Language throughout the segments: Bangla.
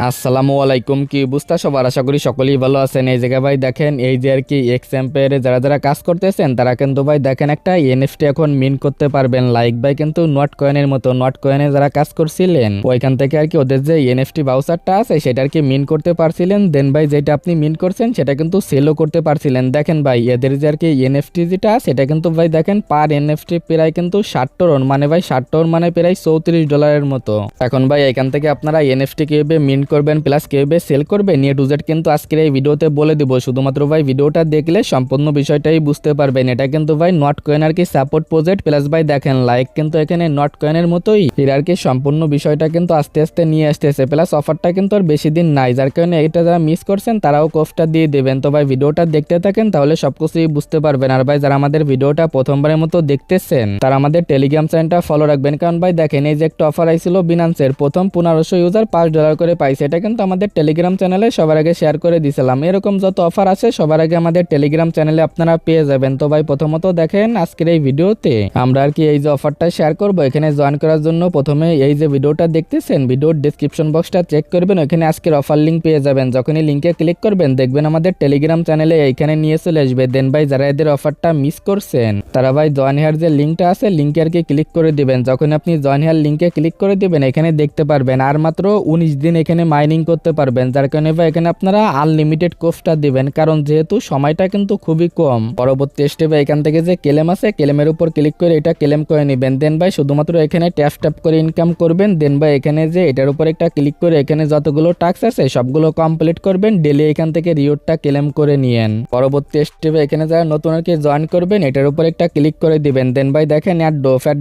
আসসালামু আলাইকুম। কি বুঝতা সবার, আশা করি সকলেই ভালো আছেন। এই জায়গায় ভাই দেখেন, এই যে আর কি এক্সাম্পেয়ারে যারা যারা কাজ করতেছেন তারা কিন্তু ভাই দেখেন একটা এনএফটি এখন মিন করতে পারবেন। লাইক ভাই কিন্তু নট কয়েনের মতো, নট কয়েনে যারা কাজ করছিলেন ওইখান থেকে আর কি ওদের যে এনএফটি ভাউচারটা আছে সেটা আর কি মিন করতে পারছিলেন। দেন ভাই যেটা আপনি মিন করছেন সেটা কিন্তু সেলও করতে পারছিলেন। দেখেন ভাই এদের যে আর কি এনএফটি যেটা সেটা কিন্তু ভাই দেখেন পার এনএফটি প্রায় কিন্তু 60 টন, মানে ভাই 60 টন মানে প্রায় $34 মতো। এখন ভাই এখান থেকে আপনারা এনএফটি কিভাবে মিন করবেন প্লাস কিভাবে সেল করবেন নিয়ে টু জেড কিন্তু আজকের এই ভিডিওতে বলে দিব। শুধুমাত্র ভাই ভিডিওটা দেখলে সম্পূর্ণ বিষয়টাই বুঝতে পারবেন। এটা কিন্তু ভাই নট কয়েন আর কি সাপোর্ট প্রজেক্ট প্লাস ভাই দেখেন লাইক কিন্তু এখানে নট কয়েনের মতোই এর আর কি সম্পূর্ণ বিষয়টা কিন্তু আস্তে আস্তে নিয়ে আসতেছে। প্লাস অফারটা কিন্তু আর বেশি দিন নাই, যার কারণে এটা যারা মিস করছেন তারাও কোফটা দিয়ে দেবেন। তো ভাই ভিডিওটা দেখতে থাকেন তাহলে সবকিছুই বুঝতে পারবেন। আর ভাই যারা আমাদের ভিডিওটা প্রথমবারের মতো দেখতেছেন তারা আমাদের টেলিগ্রাম চ্যানেলটা ফলো রাখবেন, কারণ ভাই দেখেন এই যে একটা অফার আইছিল বিনান্সের, প্রথম 1500 ইউজার $5 করে পাইছে। এটা কিন্তু আমাদের টেলিগ্রাম চ্যানেলে সবার আগে শেয়ার করে দিয়েছিলাম। এরকম যত অফার আছে সবার আগে আমাদের টেলিগ্রাম চ্যানেলে আপনারা পেয়ে যাবেন। তো ভাই প্রথমত দেখেন আজকের এই ভিডিওতে আমরা আর কি এই যে অফারটা শেয়ার করব, এখানে জয়েন করার জন্য প্রথমে এই যে ভিডিওটা দেখতেছেন ভিডিওর ডেসক্রিপশন বক্সটা চেক করবেন, ওখানে আজকের অফার লিঙ্ক পেয়ে যাবেন। যখনই লিঙ্কে ক্লিক করবেন দেখবেন আমাদের টেলিগ্রাম চ্যানেলে এইখানে নিয়ে চলে আসবে। দেন ভাই যারা এদের অফারটা মিস করছেন তারা ভাই জয়েন হেয়ার যে লিঙ্কটা আছে লিঙ্কে আর কি ক্লিক করে দিবেন। যখন আপনি জয়েন হেয়ার লিঙ্কে ক্লিক করে দিবেন এখানে দেখতে পারবেন আর মাত্র 19 দিন এখানে মাইনিং করতে পারবেন, যার কারণে ভাই এখানে আপনারা আনলিমিটেড কোফটা দিবেন, কারণ যেহেতু সময়টা কিন্তু খুবই কম। পরবর্তী স্টেপে এখান থেকে যে ক্লেম আছে ক্লেমের উপর ক্লিক করে এটা ক্লেম করে নেবেন। দেন ভাই শুধুমাত্র এখানে ট্যাপ করে ইনকাম করবেন। দেন ভাই এখানে যে এটার উপর একটা ক্লিক করে এখানে যতগুলো টাস্ক আছে সবগুলো কমপ্লিট করবেন। ডেলি এখান থেকে রিওয়ার্ডটা ক্লেম করে নিয়েন। পরবর্তী স্টেপে এখানে যারা নতুন আর কি জয়েন করবেন এটার উপর একটা ক্লিক করে দিবেন। দেন ভাই দেখেন অ্যাড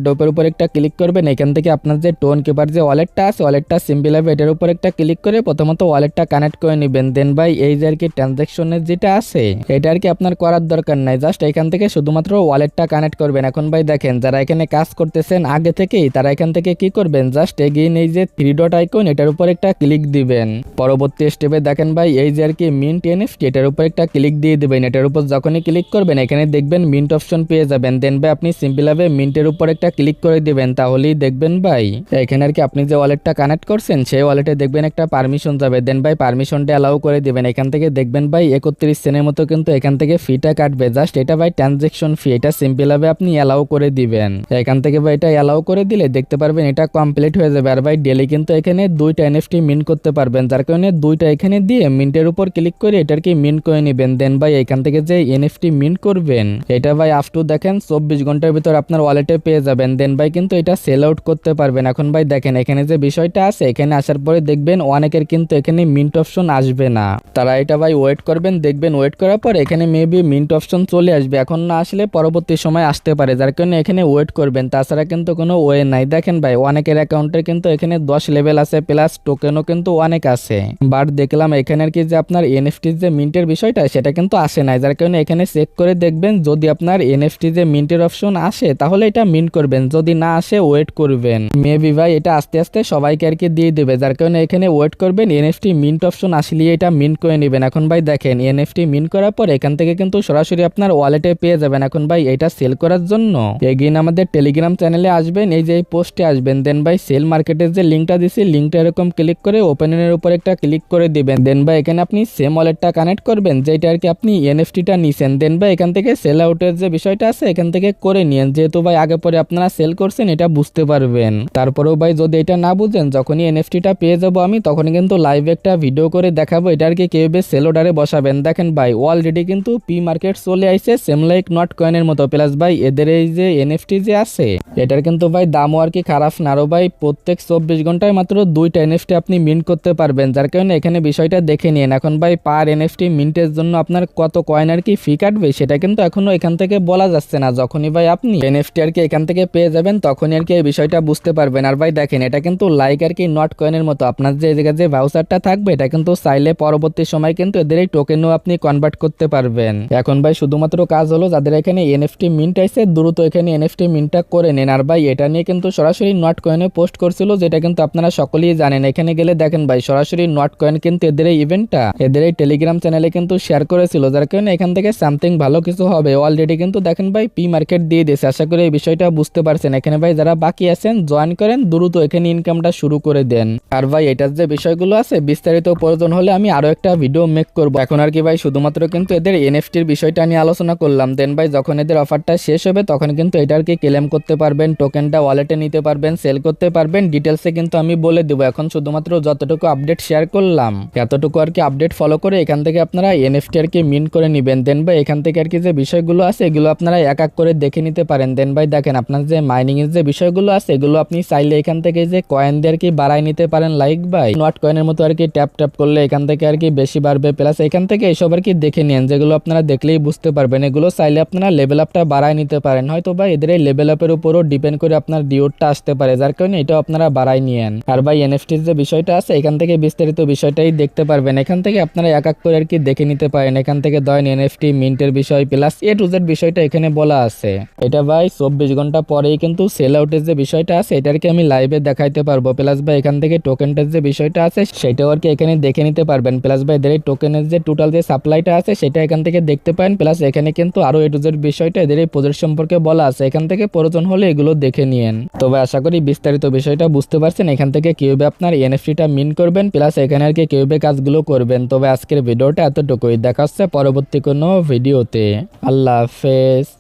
ডোপের উপর একটা ক্লিক করবেন। এখান থেকে আপনার যে টোন কিপার যে ওয়ালেটটা আছে ওয়ালেটটা সিম্পল হবে, এটার উপর একটা ক্লিক করে প্রথমত ওয়ালেটটা কানেক্ট করে নেবেন। দেন ভাই এই যে আর কি ট্রানজাকশনের যেটা আছে এটা আর কি আপনার করার দরকার নাই, জাস্ট এখান থেকে শুধুমাত্র ওয়ালেটটা কানেক্ট করবেন। এখন ভাই দেখেন যারা এখানে কাজ করতেছেন আগে থেকেই তারা এখান থেকে কি করবেন, জাস্ট এগেইন এই যে 3 ডট আইকন এটার উপর একটা ক্লিক দিবেন। পরবর্তী স্টেপে দেখেন ভাই এই যে আর কি মিন্ট এনএফটি এটার উপর একটা ক্লিক দিয়ে দিবেন। এটার উপর যখনই ক্লিক করবেন এখানে দেখবেন মিন্ট অপশন পেয়ে যাবেন। দেন ভাই আপনি সিম্পল ভাবে মিন্টের উপর একটা ক্লিক করে দিবেন, তাহলেই দেখবেন ভাই এখানে আর কি আপনি যে ওয়ালেটটা কানেক্ট করছেন সেই ওয়ালেটে দেখবেন একটা পারমিশন যাবে। দেন ভাই পারমিশনটা অ্যালাউ করে দিবেন। এখান থেকে দেখবেন ভাই 31 সেন্টের মতো কিন্তু এখান থেকে ফিটা কাটবে, জাস্ট এটা ভাই ট্রানজাকশন ফি, এটা সিম্পল ভাবে আপনি অ্যালাউ করে দিবেন। এখান থেকে ভাই এটা অ্যালাউ করে দিলে দেখতে পারবেন এটা কমপ্লিট হয়ে যাবে। আর ভাই ডেলি কিন্তু এখানে 2টা এনএফটি মিন্ট করতে পারবেন, যার কারণে 2টা এখানে দিয়ে মিন্টের উপর ক্লিক করে এটার কি মিন্ট করে নেবেন। দেন ভাই এখান থেকে যে এনএফটি মিন্ট করবেন এটা ভাই আপ টু দেখেন 24 ঘন্টার ভিতর আপনার ওয়ালেটে পেয়ে যাবেন। দেন ভাই কিন্তু এটা সেল আউট করতে পারবেন। এখন ভাই দেখেন এখানে যে বিষয়টা আছে এখানে আসার পরে দেখবেন অনেকের কিন্তু এখানে মিন্ট অপশন আসবে না, তারা এটা ভাই ওয়েট করবেন। দেখবেন ওয়েট করার পর এখানে মেবি মিন্ট অপশন চলে আসবে, এখন না আসলে পরবর্তী সময় আসতে পারে, যার কারণে এখানে ওয়েট করবেন। তাছাড়া কিন্তু কোনো ওয়ে নাই। দেখেন ভাই অনেকের অ্যাকাউন্টে কিন্তু এখানে 10 লেভেল আছে প্লাস টোকেনও কিন্তু অনেক আছে, বাট দেখলাম এখানে আর কি যে আপনার এনএফটি যে মিন্টের বিষয়টা সেটা কিন্তু আসে নাই, যার কারণে এখানে চেক করে দেখবেন যদি আপনার এনএফটি যে মিন্টের অপশন আসে তাহলে এটা মিন্ট করবেন, যদি না আসে ওয়েট করবেন। মেবি ভাই এটা আস্তে আস্তে সবাইকে আর কি দিয়ে দেবে, যার কারণে এখানে ওয়েট করবেন। এনএফটি মিন্ট অপশন আসলে এটা মিন্ট করে নেবেন। এখন ভাই দেখেন এনএফটি মিন্ট করার পর এখান থেকে কিন্তু সরাসরি আপনার ওয়ালেটে পেয়ে যাবেন। এখন ভাই এটা সেল করার জন্য এগেইন আমাদের টেলিগ্রাম চ্যানেলে আসবেন, এই যে এই পোস্টে আসবেন। দেন ভাই সেল মার্কেটের যে লিঙ্কটা দিছি লিঙ্কটা এরকম ক্লিক করে ওপেনের উপর একটা ক্লিক করে দিবেন। দেন ভাই এখানে আপনি সেম ওয়ালেটটা কানেক্ট করবেন যেটা আর কি আপনি এনএফটিটা নিছেন। দেন ভাই এখান থেকে সেল আউটের যে বিষয়টা আছে এখান থেকে করে নিয়েন, যেহেতু ভাই আগে পরে আপনারা সেল করছেন এটা বুঝতে পারবেন। তারপরেও ভাই যদি এটা না বুঝেন যখনই এনএফটিটা পেয়ে যাবো আমি তখন কিন্তু লাইভে একটা ভিডিও করে দেখাবো এটা আর কি কিভাবে সেল অর্ডারে বসাবেন। দেখেন ভাই অলরেডি কিন্তু পি মার্কেট চলে আইছে সেম লাইক নট কয়েনের মতো, প্লাস ভাই এদের এই যে এনএফটি যে আছে এটার কিন্তু ভাই দামও আর কি খারাপ না। আরো ভাই প্রত্যেক 24 ঘন্টায় মাত্র 2টা এনএফটি আপনি মিন্ট করতে পারবেন, যার কারণে এখানে বিষয়টা দেখে নিন। এখন ভাই পার এনএফটি মিন্টের জন্য আপনার কত কয়েন আর কি ফি কাটবে সেটা কিন্তু এখনো এখান থেকে বলা যাচ্ছে না। যখনই ভাই আপনি এনএফটি আর কি এখান থেকে পেয়ে যাবেন তখনই আর কি এই বিষয়টা বুঝতে পারবেন। আর ভাই দেখেন এটা কিন্তু লাইক আর কি নট কয়েনের মতো, আপনার যে জায়গায় যে ভাউচারটা থাকবে এটা কিন্তু চাইলে পরবর্তী সময় কিন্তু এদের এই টোকেনও আপনি কনভার্ট করতে পারবেন। এখন ভাই শুধুমাত্র কাজ হলো যাদের এখানে এনএফটি মিন্ট আছে দ্রুত এখানে এনএফটি মিন্টটা করে নেন। আর ভাই এটা নিয়ে কিন্তু সরাসরি নট কয়েনে পোস্ট করছিল যেটা কিন্তু আপনারা সকলেই জানেন। এখানে গেলে দেখেন ভাই সরাসরি নট কয়েন কিন্তু এদের এই ইভেন্টটা এদের এই টেলিগ্রাম চ্যানেলে কিন্তু শেয়ার করেছিল, যার কারণে এখান থেকে সামথিং ভালো কিছু হবে। অলরেডি কিন্তু দেখেন ভাই পি মার্কেট দিয়ে দিয়েছে। আশা করি এই বিষয়টা বুঝতে পারছেন। এখানে ভাই যারা বাকি আছেন জয়েন করেন, দ্রুত এখানে ইনকামটা শুরু করে দেন। আর ভাই এটার যে বিষয়গুলো আছে বিস্তারিত প্রয়োজন হলে আমি আরো একটা ভিডিও মেক করব। এখন আর কি ভাই শুধুমাত্র কিন্তু এদের এনএফটির বিষয়টা নিয়ে আলোচনা করলাম। দেন ভাই যখন এদের অফারটা শেষ হবে তখন কিন্তু এটার কি ক্লেম করতে পারবেন, টোকেনটা ওয়ালেটে নিতে পারবেন, সেল করতে পারবেন, ডিটেলসে কিন্তু আমি বলে দেবো। এখন শুধুমাত্র যতটুকু আপডেট শেয়ার করলাম এতটুকু আর কি আপডেট ফলো করে এখান থেকে আপনারা এনএফটি আর কি মিন্ট করে নেবেন। দেন ভাই এখান থেকে আর কি যে বিষয়গুলো আছে এগুলো আপনারা এক এক করে দেখে নিতে পারেন। দেন ভাই দেখেন আপনার যে মাইনিং এর যে বিষয়গুলো আছে এগুলো আপনি চাইলে এখান থেকে যে কয়েন দিয়ে আর কি বাড়াই নিতে পারেন। লাইক ভাই নট কয়েনের মতো আর কি ট্যাপ ট্যাপ করলে এখান থেকে আর কি বেশি বাড়বে। প্লাস এখান থেকে এসব আর কি দেখে নেন, যেগুলো আপনারা দেখলেই বুঝতে পারবেন। এগুলো চাইলে আপনারা লেভেল আপটা বাড়াই নিতে পারেন। হয়তো ভাই এদের এই লেভেল আপের উপরও ডিপেন্ড করে আপনার ডিওরটা আসতে পারে, যার কারণে এটাও আপনারা বাড়াই নিয়েন। আর ভাই এনএফটির যে বিষয়টা আছে এখান থেকে বিস্তারিত বিষয়টাই দেখতে পারবেন। এখান থেকে আপনারা এক এক করে আর কি দেখে নিতে পারেন। এখান থেকে ধরেন এনএফটি মিন্টের বিষয় প্লাস এ টু জেড বিষয়টা এখানে বলা আছে। এটা ভাই 24 ঘন্টা পরেই কিন্তু সেল আউটের যে বিষয়টা আছে এটা আর কি আমি লাইভে দেখাইতে পারবো। প্লাস ভাই এখান থেকে টোকেনটার যে বিষয়টা আছে সেটাও আর কি এখানে দেখে নিতে পারবেন। প্লাস ভাই এদের এই টোকেনের যে টোটাল যে সাপ্লাইটা আছে সেটা এখান থেকে দেখতে পারেন। প্লাস এখানে কিন্তু আরো এ টু জেড বিষয়টা এদের এই প্রজেক্ট সম্পর্কে বলা আছে, এখান থেকে প্রয়োজন হলে এগুলো দেখে নিয়েন। তবে আশা করি বিস্তারিত বিষয়টা বুঝতে পারছেন। এখান থেকে কিভাবে আপনার এনএফটিটা মিন্ট করবেন প্লাস এখানে আর কি কিভাবে কাজগুলো করবেন। তবে আজকের ভিডিওটা এতটুকুই, দেখা হচ্ছে পরবর্তী কোনো ভিডিওতে। আল্লাহ হাফেজ।